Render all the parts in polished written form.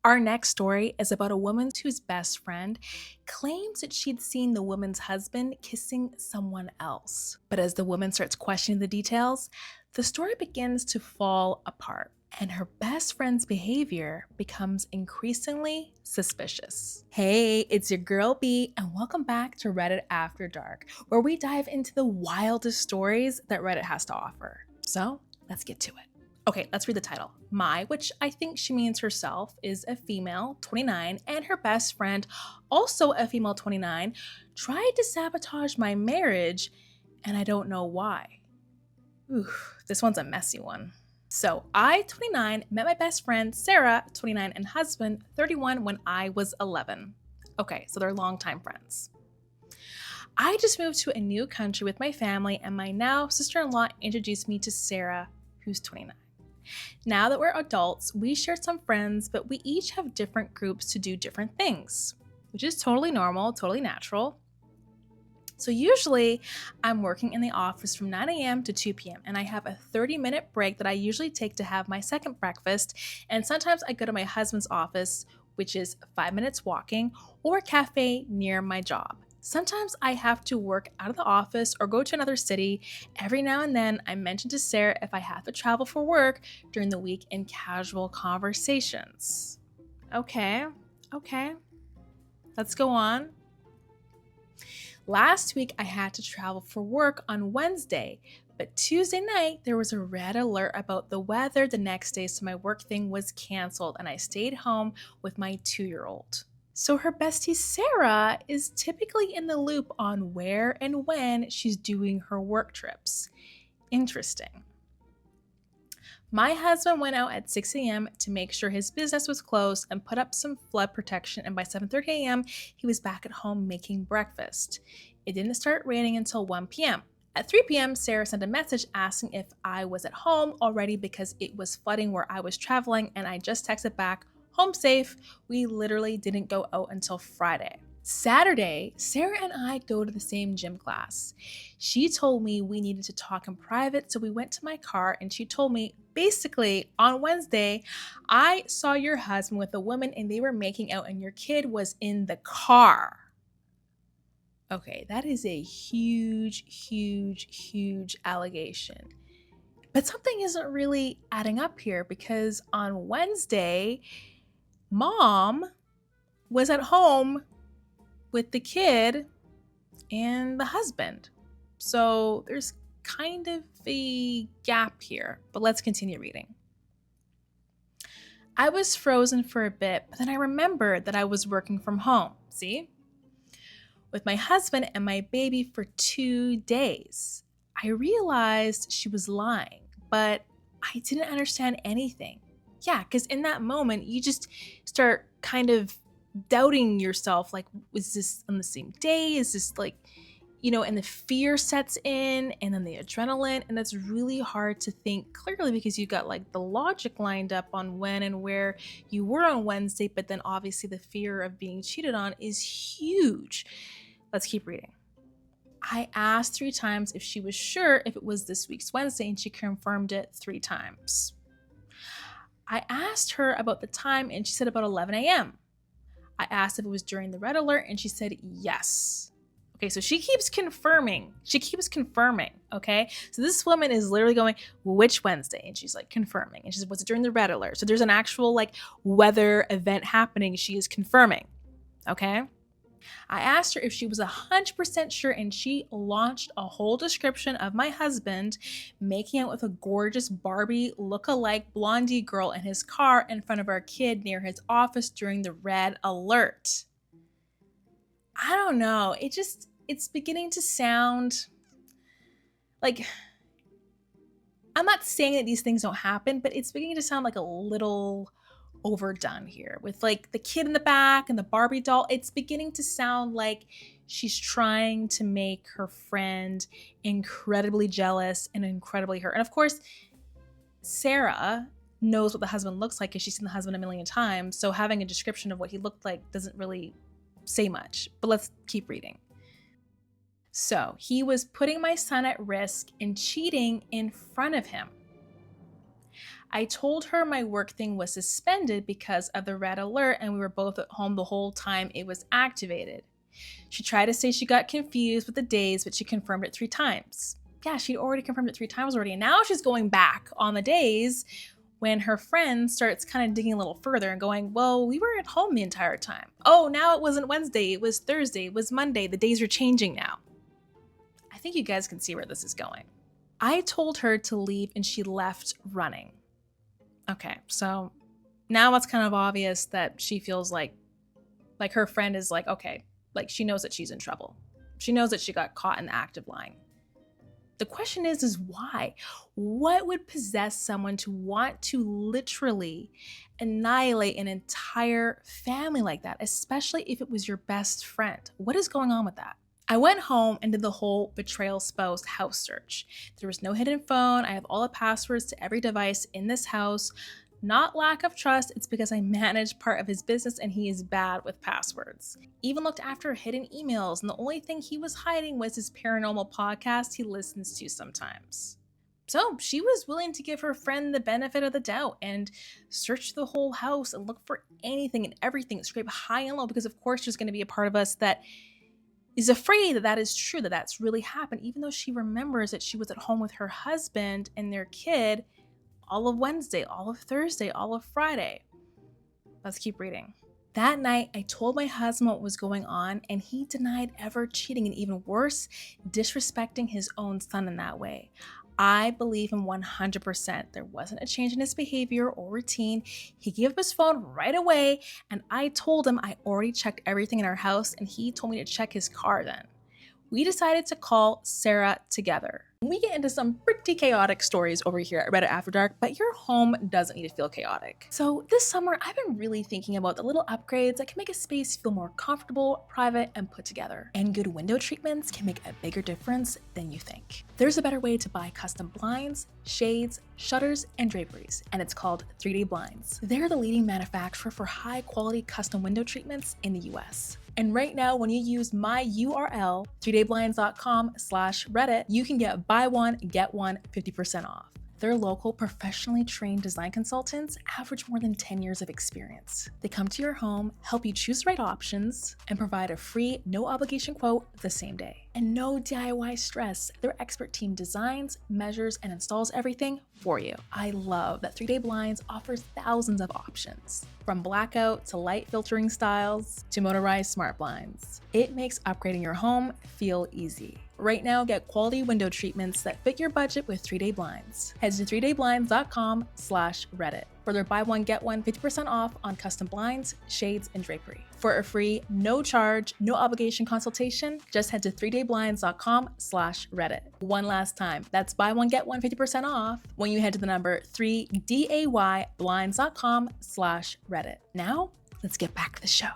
Our next story is about a woman whose best friend claims that she'd seen the woman's husband kissing someone else. But as the woman starts questioning the details, the story begins to fall apart, and her best friend's behavior becomes increasingly suspicious. Hey, it's your girl B, and welcome back to Reddit After Dark, where we dive into the wildest stories that Reddit has to offer. So let's get to it. Okay, let's read the title. Mai, which I think she means herself, is a female, 29, and her best friend, also a female, 29, tried to sabotage my marriage, and I don't know why. Ooh, this one's a messy one. So, I, 29, met my best friend, Sarah, 29, and husband, 31, when I was 11. Okay, so they're longtime friends. I just moved to a new country with my family, and my now sister in law introduced me to Sarah, who's 29. Now that we're adults, we share some friends, but we each have different groups to do different things, which is totally normal, totally natural. So usually I'm working in the office from 9 a.m. to 2 p.m. and I have a 30-minute break that I usually take to have my second breakfast. And sometimes I go to my husband's office, which is 5 minutes walking, or a cafe near my job. Sometimes I have to work out of the office or go to another city. Every now and then, I mention to Sarah if I have to travel for work during the week in casual conversations. Okay, let's go on. Last week, I had to travel for work on Wednesday, but Tuesday night, there was a red alert about the weather the next day, so my work thing was canceled and I stayed home with my 2-year-old. So her bestie Sarah is typically in the loop on where and when she's doing her work trips. Interesting. My husband went out at 6 a.m. to make sure his business was closed and put up some flood protection, and by 7:30 a.m., he was back at home making breakfast. It didn't start raining until 1 p.m. At 3 p.m., Sarah sent a message asking if I was at home already because it was flooding where I was traveling, and I just texted back, "Home safe." We literally didn't go out until Friday. Saturday, Sarah and I go to the same gym class. She told me we needed to talk in private, so we went to my car and she told me, basically, on Wednesday, I saw your husband with a woman and they were making out and your kid was in the car. Okay, that is a huge allegation. But something isn't really adding up here because on Wednesday, mom was at home with the kid and the husband. So there's kind of a gap here, but let's continue reading. I was frozen for a bit, but then I remembered that I was working from home, see? With my husband and my baby for 2 days. I realized she was lying, but I didn't understand anything. Yeah, because in that moment, you just start kind of doubting yourself, like, was this on the same day? Is this like, and the fear sets in and then the adrenaline, and that's really hard to think clearly because you got like the logic lined up on when and where you were on Wednesday, but then obviously the fear of being cheated on is huge. Let's keep reading. I asked 3 times if she was sure if it was this week's Wednesday, and she confirmed it 3 times. I asked her about the time and she said about 11 a.m. I asked if it was during the red alert and she said yes. Okay, so she keeps confirming. Okay? So this woman is literally going, which Wednesday? And she's like confirming. And she said, was it during the red alert? So there's an actual like weather event happening. She is confirming. Okay? I asked her if she was 100% sure, and she launched a whole description of my husband making out with a gorgeous Barbie look-alike blondie girl in his car in front of our kid near his office during the red alert. I don't know. It's beginning to sound like, I'm not saying that these things don't happen, but it's beginning to sound like a little overdone here with like the kid in the back and the Barbie doll. It's beginning to sound like she's trying to make her friend incredibly jealous and incredibly hurt. And of course, Sarah knows what the husband looks like because she's seen the husband a million times. So having a description of what he looked like doesn't really say much. But let's keep reading. So he was putting my son at risk and cheating in front of him. I told her my work thing was suspended because of the red alert and we were both at home the whole time it was activated. She tried to say she got confused with the days, but she confirmed it 3 times. Yeah, she'd already confirmed it 3 times already. And now she's going back on the days when her friend starts kind of digging a little further and going, well, we were at home the entire time. Oh, now it wasn't Wednesday, it was Thursday, it was Monday. The days are changing now. I think you guys can see where this is going. I told her to leave and she left running. Okay, so now it's kind of obvious that she feels like her friend is like, okay, like she knows that she's in trouble. She knows that she got caught in the act of lying. The question is why? What would possess someone to want to literally annihilate an entire family like that, especially if it was your best friend? What is going on with that? I went home and did the whole betrayal spouse house search. There was no hidden phone. I have all the passwords to every device in this house. Not lack of trust, it's because I manage part of his business and he is bad with passwords. Even looked after hidden emails, and the only thing he was hiding was his paranormal podcast he listens to sometimes. So she was willing to give her friend the benefit of the doubt and search the whole house and look for anything and everything, scrape high and low, because of course there's going to be a part of us that is afraid that that is true, that that's really happened, even though she remembers that she was at home with her husband and their kid all of Wednesday, all of Thursday, all of Friday. Let's keep reading. That night, I told my husband what was going on, and he denied ever cheating, and even worse, disrespecting his own son in that way. I believe him 100%. There wasn't a change in his behavior or routine. He gave up his phone right away, and I told him I already checked everything in our house, and he told me to check his car then. We decided to call Sarah together. We get into some pretty chaotic stories over here at Reddit After Dark, but your home doesn't need to feel chaotic. So this summer, I've been really thinking about the little upgrades that can make a space feel more comfortable, private, and put together. And good window treatments can make a bigger difference than you think. There's a better way to buy custom blinds, shades, shutters, and draperies, and it's called 3D Blinds. They're the leading manufacturer for high-quality custom window treatments in the US. And right now, when you use my URL, 3dayblinds.com/Reddit, you can get buy one, get one 50% off. Their local, professionally trained design consultants average more than 10 years of experience. They come to your home, help you choose the right options, and provide a free, no-obligation quote the same day. And no DIY stress. Their expert team designs, measures, and installs everything for you. I love that 3-Day Blinds offers thousands of options, from blackout to light filtering styles to motorized smart blinds. It makes upgrading your home feel easy. Right now, get quality window treatments that fit your budget with 3-Day Blinds. Head to 3dayblinds.com/Reddit for their buy one, get one 50% off on custom blinds, shades, and drapery. For a free, no charge, no obligation consultation, just head to 3dayblinds.com/Reddit. One last time, that's buy one, get one 50% off when you head to the number 3dayblinds.com/Reddit. Now, let's get back to the show.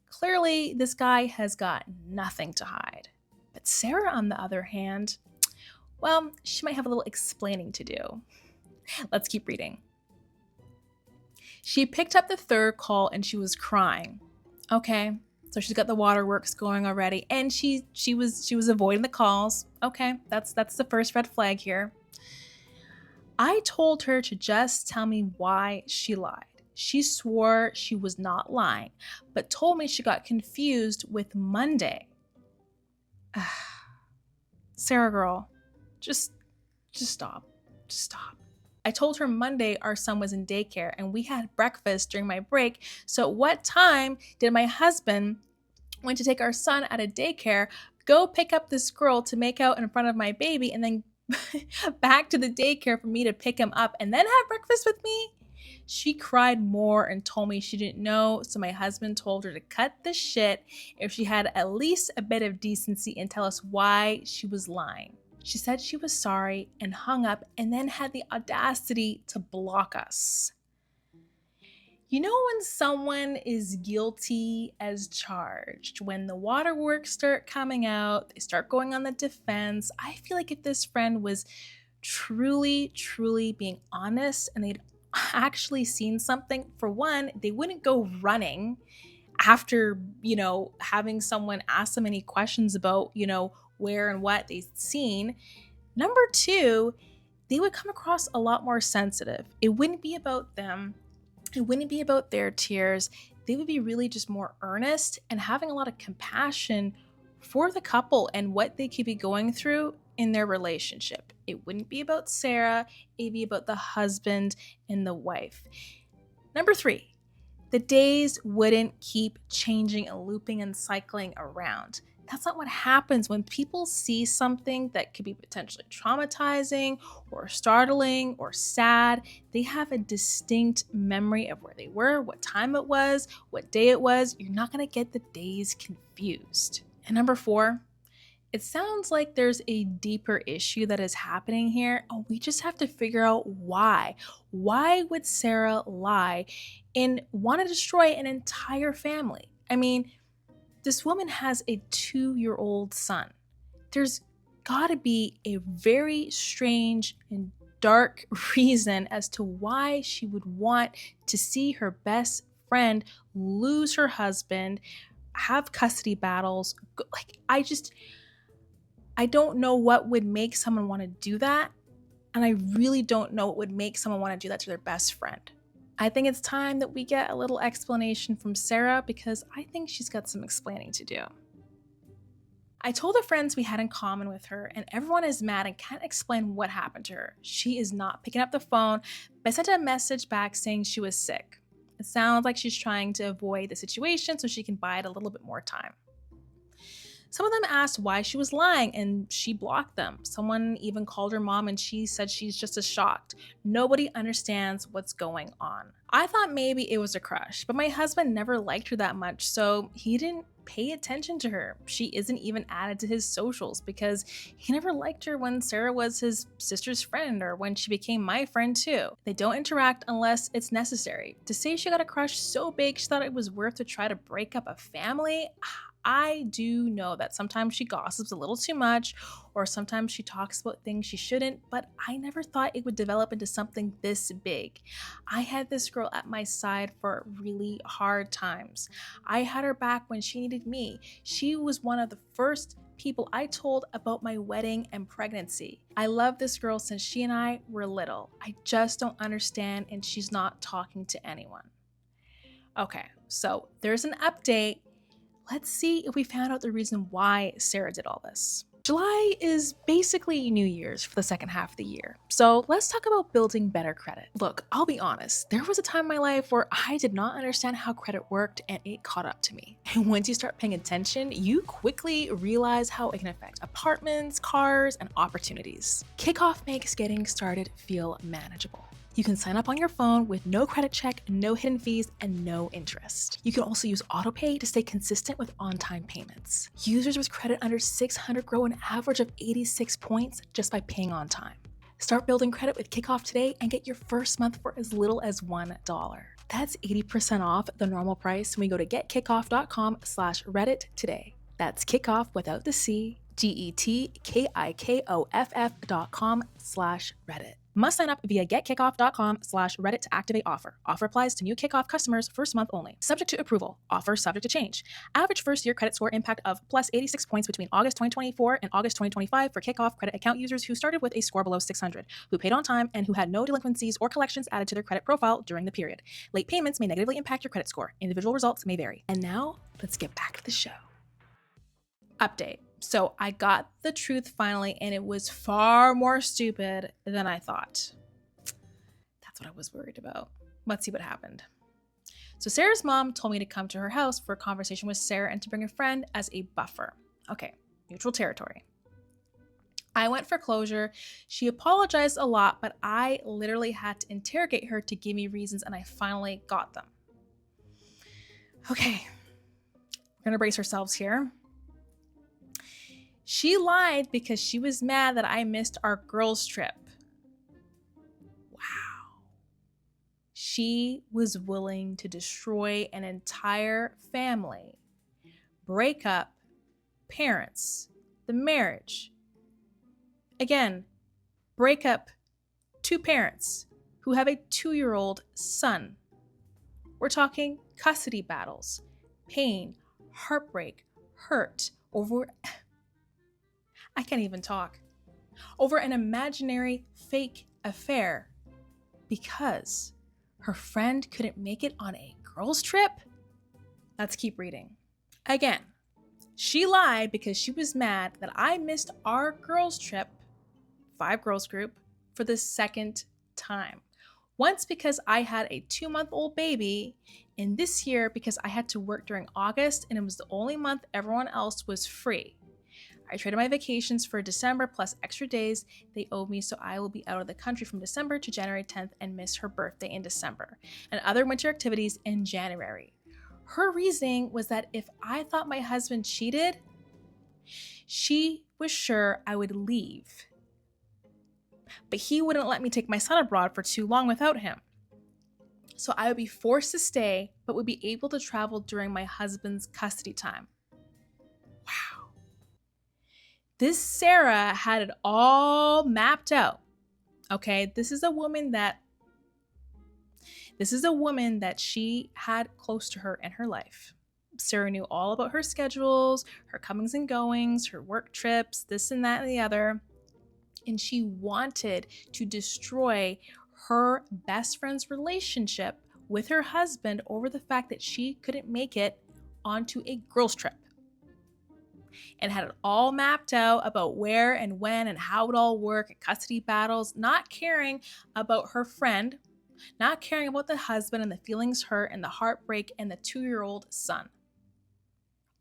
Clearly, this guy has got nothing to hide. But Sarah, on the other hand, well, she might have a little explaining to do. Let's keep reading. She picked up the third call and she was crying. Okay, so she's got the waterworks going already, and she was avoiding the calls. Okay, that's the first red flag here. I told her to just tell me why she lied. She swore she was not lying, but told me she got confused with Monday. Sarah girl, just stop. Just stop. I told her Monday our son was in daycare and we had breakfast during my break. So at what time did my husband went to take our son out of daycare, go pick up this girl to make out in front of my baby, and then back to the daycare for me to pick him up and then have breakfast with me? She cried more and told me she didn't know, so my husband told her to cut the shit if she had at least a bit of decency and tell us why she was lying. She said she was sorry and hung up, and then had the audacity to block us. You know when someone is guilty as charged, when the waterworks start coming out, they start going on the defense. I feel like if this friend was truly being honest and they'd actually seen something, for one, they wouldn't go running after, having someone ask them any questions about, where and what they've seen. Number two, they would come across a lot more sensitive. It wouldn't be about them. It wouldn't be about their tears. They would be really just more earnest and having a lot of compassion for the couple and what they could be going through in their relationship. It wouldn't be about Sarah. It'd be about the husband and the wife. Number 3, the days wouldn't keep changing and looping and cycling around. That's not what happens when people see something that could be potentially traumatizing or startling or sad. They have a distinct memory of where they were, what time it was, what day it was. You're not going to get the days confused. And number 4, it sounds like there's a deeper issue that is happening here. Oh, we just have to figure out why. Why would Sarah lie and want to destroy an entire family? I mean, this woman has a 2-year-old son. There's got to be a very strange and dark reason as to why she would want to see her best friend lose her husband, have custody battles. I don't know what would make someone want to do that. And I really don't know what would make someone want to do that to their best friend. I think it's time that we get a little explanation from Sarah because I think she's got some explaining to do. I told the friends we had in common with her, and everyone is mad and can't explain what happened to her. She is not picking up the phone, but I sent a message back saying she was sick. It sounds like she's trying to avoid the situation so she can bide a little bit more time. Some of them asked why she was lying, and she blocked them. Someone even called her mom, and she said she's just as shocked. Nobody understands what's going on. I thought maybe it was a crush, but my husband never liked her that much, so he didn't pay attention to her. She isn't even added to his socials because he never liked her when Sarah was his sister's friend or when she became my friend too. They don't interact unless it's necessary. To say she got a crush so big she thought it was worth to try to break up a family, I do know that sometimes she gossips a little too much or sometimes she talks about things she shouldn't, but I never thought it would develop into something this big. I had this girl at my side for really hard times. I had her back when she needed me. She was one of the first people I told about my wedding and pregnancy. I love this girl since she and I were little. I just don't understand, and she's not talking to anyone. Okay, so there's an update. Let's see if we found out the reason why Sarah did all this. July is basically New Year's for the second half of the year. So let's talk about building better credit. Look, I'll be honest, there was a time in my life where I did not understand how credit worked and it caught up to me. And once you start paying attention, you quickly realize how it can affect apartments, cars, and opportunities. Kikoff makes getting started feel manageable. You can sign up on your phone with no credit check, no hidden fees, and no interest. You can also use autopay to stay consistent with on-time payments. Users with credit under 600 grow an average of 86 points just by paying on time. Start building credit with Kikoff today and get your first month for as little as $1. That's 80% off the normal price when we go to getkikoff.com/Reddit today. That's Kikoff without the C, getkikoff.com/Reddit. Must sign up via getkikoff.com/Reddit to activate offer. Offer applies to new Kikoff customers first month only. Subject to approval. Offer subject to change. Average first year credit score impact of plus 86 points between August 2024 and August 2025 for Kikoff credit account users who started with a score below 600, who paid on time, and who had no delinquencies or collections added to their credit profile during the period. Late payments may negatively impact your credit score. Individual results may vary. And now, let's get back to the show. Update. So I got the truth finally, and it was far more stupid than I thought. That's what I was worried about. Let's see what happened. So Sarah's mom told me to come to her house for a conversation with Sarah and to bring a friend as a buffer. Okay, neutral territory. I went for closure. She apologized a lot, but I literally had to interrogate her to give me reasons, and I finally got them. Okay, we're gonna brace ourselves here. She lied because she was mad that I missed our girls' trip. Wow. She was willing to destroy an entire family, break up parents, the marriage. Again, break up two parents who have a 2-year-old son. We're talking custody battles, pain, heartbreak, hurt over... I can't even talk. over an imaginary fake affair because her friend couldn't make it on a girls' trip? Let's keep reading. Again, she lied because she was mad that I missed our girls' trip, 5 girls group, for the second time. Once because I had a 2-month-old baby, and this year because I had to work during August and it was the only month everyone else was free. I traded my vacations for December plus extra days they owed me, so I will be out of the country from December to January 10th and miss her birthday in December and other winter activities in January. Her reasoning was that if I thought my husband cheated, she was sure I would leave. But he wouldn't let me take my son abroad for too long without him. So I would be forced to stay, but would be able to travel during my husband's custody time. Wow. This Sarah had it all mapped out. Okay, this is a woman that she had close to her in her life. Sarah knew all about her schedules, her comings and goings, her work trips, this and that and the other. And she wanted to destroy her best friend's relationship with her husband over the fact that she couldn't make it onto a girls' trip. And had it all mapped out about where and when and how it all worked, and custody battles, not caring about her friend, not caring about the husband and the feelings hurt and the heartbreak and the 2-year-old son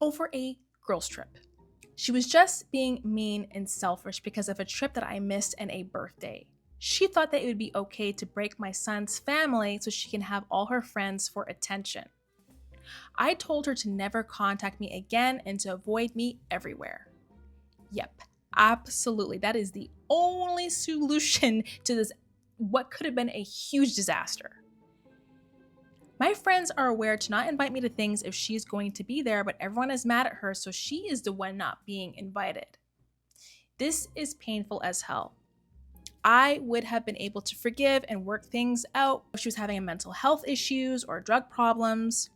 over a girls' trip. She was just being mean and selfish because of a trip that I missed and a birthday. She thought that it would be okay to break my son's family so she can have all her friends for attention. I told her to never contact me again and to avoid me everywhere. Yep, absolutely. That is the only solution to this, what could have been a huge disaster. My friends are aware to not invite me to things if she's going to be there, but everyone is mad at her, so she is the one not being invited. This is painful as hell. I would have been able to forgive and work things out if she was having mental health issues or drug problems.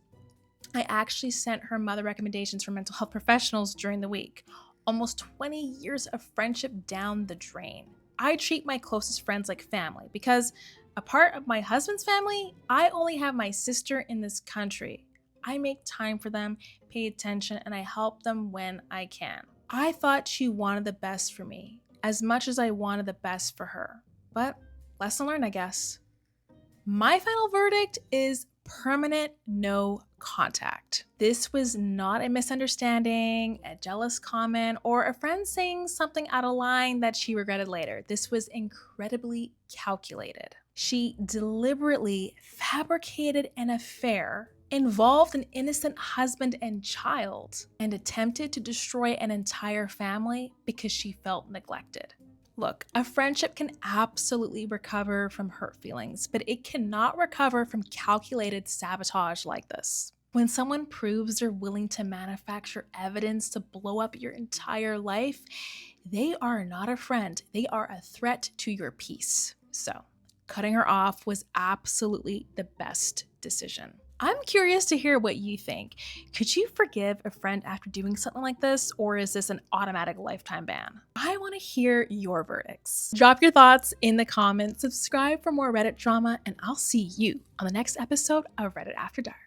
I actually sent her mother recommendations for mental health professionals during the week. Almost 20 years of friendship down the drain. I treat my closest friends like family because a part of my husband's family, I only have my sister in this country. I make time for them, pay attention, and I help them when I can. I thought she wanted the best for me, as much as I wanted the best for her. But lesson learned, I guess. My final verdict is permanent no contact. This was not a misunderstanding, a jealous comment, or a friend saying something out of line that she regretted later. This was incredibly calculated. She deliberately fabricated an affair, involved an innocent husband and child, and attempted to destroy an entire family because she felt neglected. Look, a friendship can absolutely recover from hurt feelings, but it cannot recover from calculated sabotage like this. When someone proves they're willing to manufacture evidence to blow up your entire life, they are not a friend. They are a threat to your peace. So, cutting her off was absolutely the best decision. I'm curious to hear what you think. Could you forgive a friend after doing something like this, or is this an automatic lifetime ban? I want to hear your verdicts. Drop your thoughts in the comments, subscribe for more Reddit drama, and I'll see you on the next episode of Reddit After Dark.